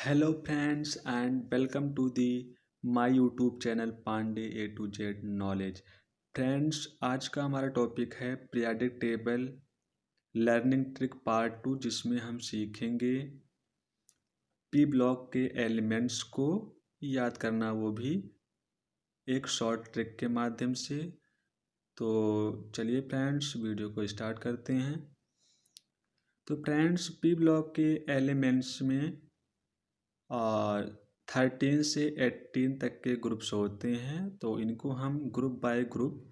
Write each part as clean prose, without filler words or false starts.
Hello friends and welcome to the my YouTube channel Pandey A to Z knowledge. Friends, आज का हमारा topic है periodic table learning trick part 2, जिसमें हम सीखेंगे पी ब्लॉक के एलिमेंट्स को याद करना, वो भी एक शॉर्ट ट्रिक के माध्यम से। तो चलिए फ्रेंड्स, वीडियो को स्टार्ट करते हैं। तो फ्रेंड्स, पी ब्लॉक के एलिमेंट्स में और 13 से 18 तक के ग्रुप्स होते हैं, तो इनको हम ग्रुप बाय ग्रुप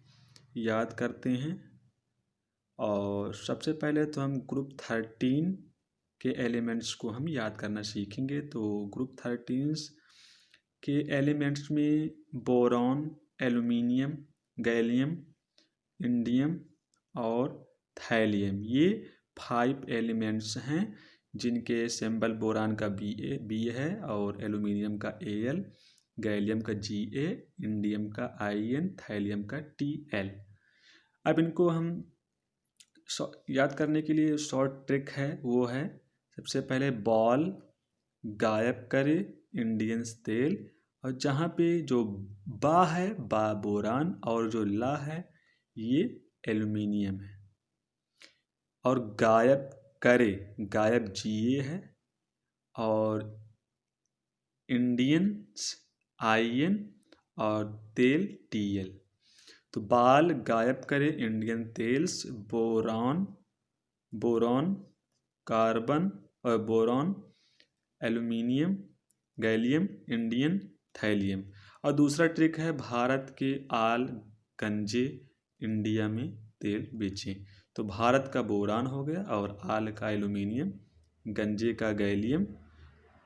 याद करते हैं। और सबसे पहले तो हम ग्रुप 13 के एलिमेंट्स को हम याद करना सीखेंगे। तो ग्रुप 13 के एलिमेंट्स में बोरॉन, एल्युमिनियम, गैलियम, इंडियम और थैलियम, ये 5 एलिमेंट्स हैं जिनके सिंबल बोरान का बी है और एल्युमिनियम का Al, गैलियम का Ga, इंडियम का In, थैलियम का Tl। अब इनको हम याद करने के लिए शॉर्ट ट्रिक है, वो है सबसे पहले बॉल गायब करे इंडियन तेल, और जहाँ पे जो बा है बा बोरान और जो ला है ये एल्युमिनियम है, और गायब करे गायब Ga है और इंडियंस In और तेल Tl। तो बाल गायब करे इंडियन तेल्स बोरॉन, बोरॉन कार्बन और boron, aluminium, gallium, Indian, thallium. और दूसरा ट्रिक है भारत के आल गंजे इंडिया में तेल बेचें। तो भारत का बोरान हो गया और आल का एल्युमिनियम, गंजे का गैलियम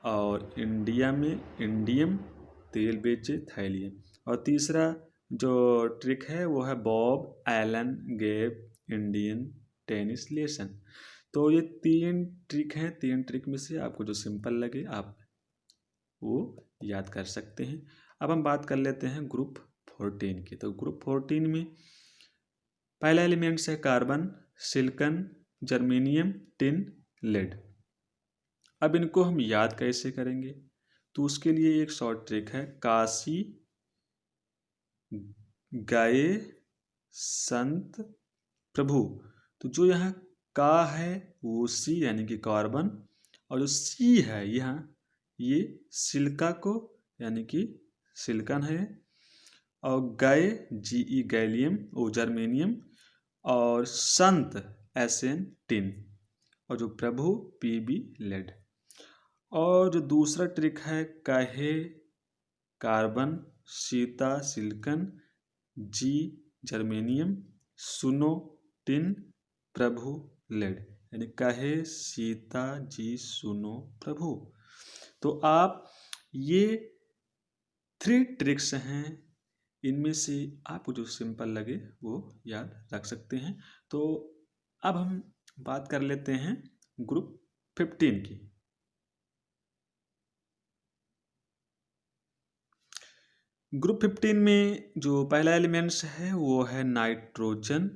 और इंडिया में इंडियम, तेल बेचे थैलियम। और तीसरा जो ट्रिक है वो है Bob Allen gave Indian tennis lesson. तो ये 3 ट्रिक हैं, 3 ट्रिक में से आपको जो सिंपल लगे आप वो याद कर सकते हैं। अब हम बात कर लेते हैं ग्रुप 14 की। तो ग्रुप 14 में पहला एलिमेंट्स है carbon, silicon, germanium, tin, lead. अब इनको हम याद कैसे करेंगे? तो उसके लिए एक शॉर्ट ट्रिक है, काशी गए संत प्रभु। तो जो यहाँ का है वो सी यानी कि कार्बन, और जो सी है यहाँ ये सिलिका को यानी कि सिलिकॉन है, और गए Ge गैलियम वो जर्मेनियम, और संत Sn टिन, और जो प्रभु Pb लेड। और जो दूसरा ट्रिक है कहे कार्बन, सीता सिलिकॉन, जी जर्मेनियम, सुनो टिन, प्रभु लेड, यानी कहे सीता जी सुनो प्रभु। तो आप ये 3 ट्रिक्स हैं, इनमें से आपको जो सिंपल लगे वो याद रख सकते हैं। तो अब हम बात कर लेते हैं ग्रुप 15 की। ग्रुप 15 में जो पहला एलिमेंट्स है वो है नाइट्रोजन,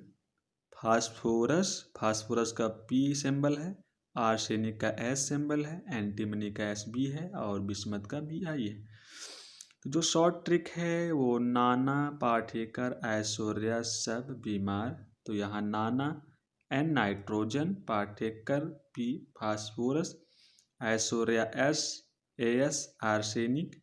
फास्फोरस, फास्फोरस का P सिंबल है, आर्सेनिक का S सिंबल है, एंटीमनी का Sb है और बिस्मथ का Bi है। तो जो शॉर्ट ट्रिक है वो नाना पाटेकर ऐश्वर्या सब बीमार। तो यहाँ नाना N nitrogen, Patekar P phosphorus, Aishwarya S As arsenic,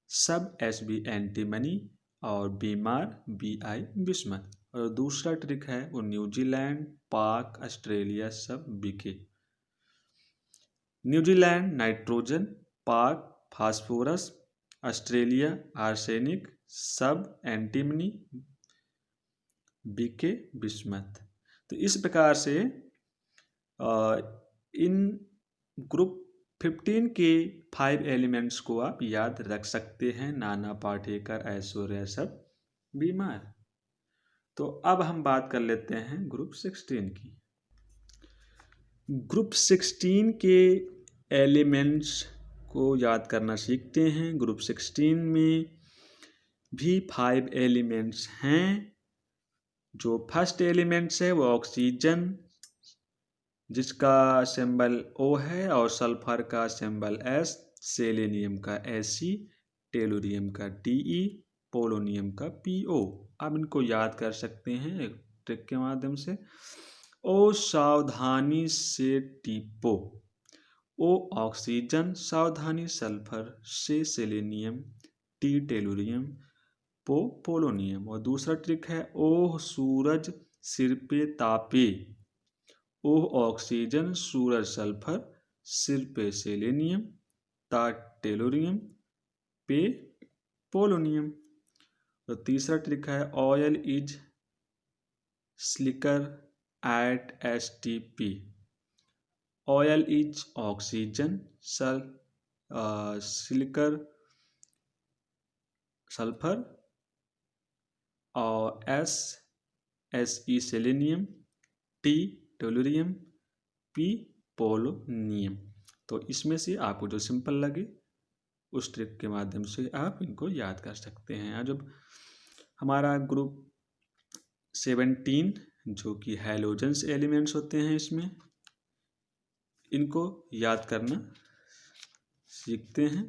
सब Sb एंटीमनी और बीमार Bi बिस्मथ। और दूसरा ट्रिक है वो न्यूजीलैंड, पाक, ऑस्ट्रेलिया सब बीके। न्यूजीलैंड नाइट्रोजन, पाक फास्फोरस, ऑस्ट्रेलिया आर्सेनिक, सब एंटीमनी, बीके बिस्मथ। तो इस प्रकार से इन ग्रुप 15 के 5 एलिमेंट्स को आप याद रख सकते हैं, नाना पाटेकर ऐश्वर्या सब बीमार। तो अब हम बात कर लेते हैं ग्रुप 16 की। ग्रुप 16 के एलिमेंट्स को याद करना सीखते हैं। ग्रुप 16 में भी 5 एलिमेंट्स हैं। जो फर्स्ट एलिमेंट्स है वो ऑक्सीजन, जिसका सिंबल O है और सल्फर का सिंबल S, सेलेनियम का Fe, टेलुरियम का Te, पोलोनियम का PO। आप इनको याद कर सकते हैं एक ट्रिक के माध्यम से। O सावधानी से टीपो, O ऑक्सीजन सावधानी सल्फर से सेलेनियम, T टेलुरियम, पो पोलोनियम। और दूसरा ट्रिक है ओह सूरज सिर पे तापे, ओह ऑक्सीजन सूरज सल्फर सिर पे सेलेनियम, ता टेलुरियम, पे पोलोनियम। तो तीसरा ट्रिक है oil is slicker at STP, oil is oxygen slicker sulphur और SE selenium, T tellurium, P polonium. तो इसमें से आपको जो सिंपल लगे उस ट्रिक के माध्यम से आप इनको याद कर सकते हैं। और जब हमारा ग्रुप 17 जो कि हैलोजेंस एलिमेंट्स होते हैं, इसमें इनको याद करना सीखते हैं।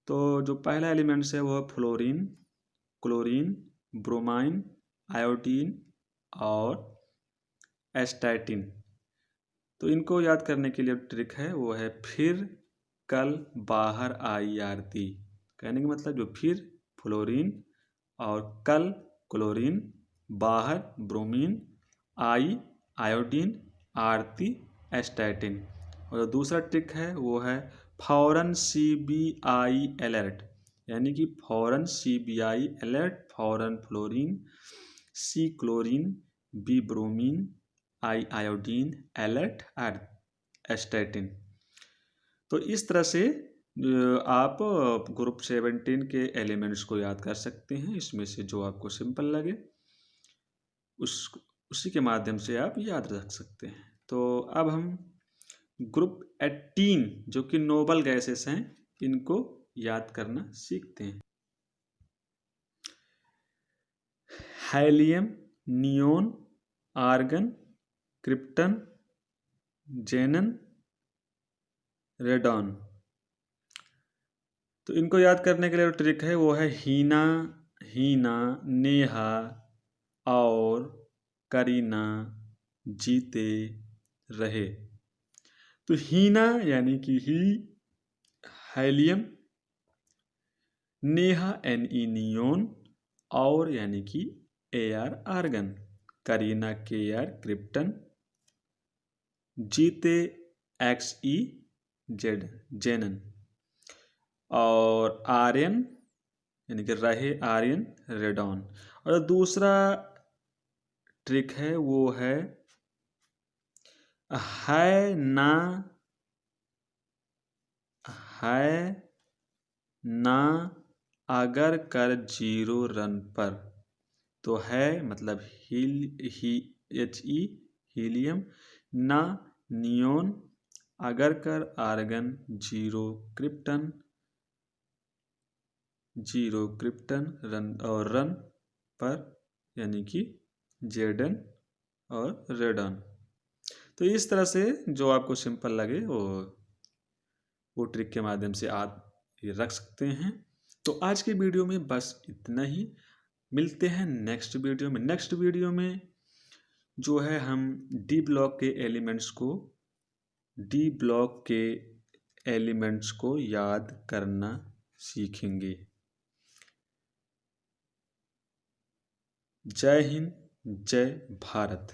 तो जो पहला एलिमेंट्स है वो है फ्लोरीन, क्लोरीन, ब्रोमाइन, आयोडीन और एस्टैटिन। तो इनको याद करने के लिए ट्रिक है वो है फिर कल बाहर आई आरती। कहने का मतलब जो फिर फ्लोरीन और कल क्लोरीन, बाहर ब्रोमीन, आई आयोडीन, आरती एस्टैटिन। और दूसरा ट्रिक है वो है फौरन CBI अलर्ट, यानी कि फौरन CBI अलर्ट, फौरन fluorine, C chlorine, B bromine, I iodine alert astatine. तो इस तरह से आप ग्रुप 17 के एलिमेंट्स को याद कर सकते हैं। इसमें से जो आपको सिंपल लगे उसी के माध्यम से आप याद रख सकते हैं। तो अब हम ग्रुप 18 जो कि नोबल गैसेस हैं इनको याद करना सीखते हैं। Helium, neon, argon, krypton, जेनन, radon. तो इनको याद करने के लिए ट्रिक है वो है हीना, हीना, नेहा और करीना जीते रहे। तो हीना यानी कि He, helium, Neha NE neon, और यानी कि AR argon, Kareena KR krypton, जीते XE जेनन, और आर्यन यानी कि रहे आर्यन रेडॉन। और दूसरा ट्रिक है वो है ना, है ना अगर कर 0 रन पर। तो है मतलब HE हीलियम, ना नियोन, अगर कर आर्गन, 0 क्रिप्टन, 0 क्रिप्टन रन पर यानी कि जेडन और रेडन। तो इस तरह से जो आपको सिंपल लगे वो ट्रिक के माध्यम से आप ये रख सकते हैं। तो आज की वीडियो में बस इतना ही। मिलते हैं नेक्स्ट वीडियो में। नेक्स्ट वीडियो में जो है हम डी ब्लॉक के एलिमेंट्स को याद करना सीखेंगे। जय हिंद, जय भारत।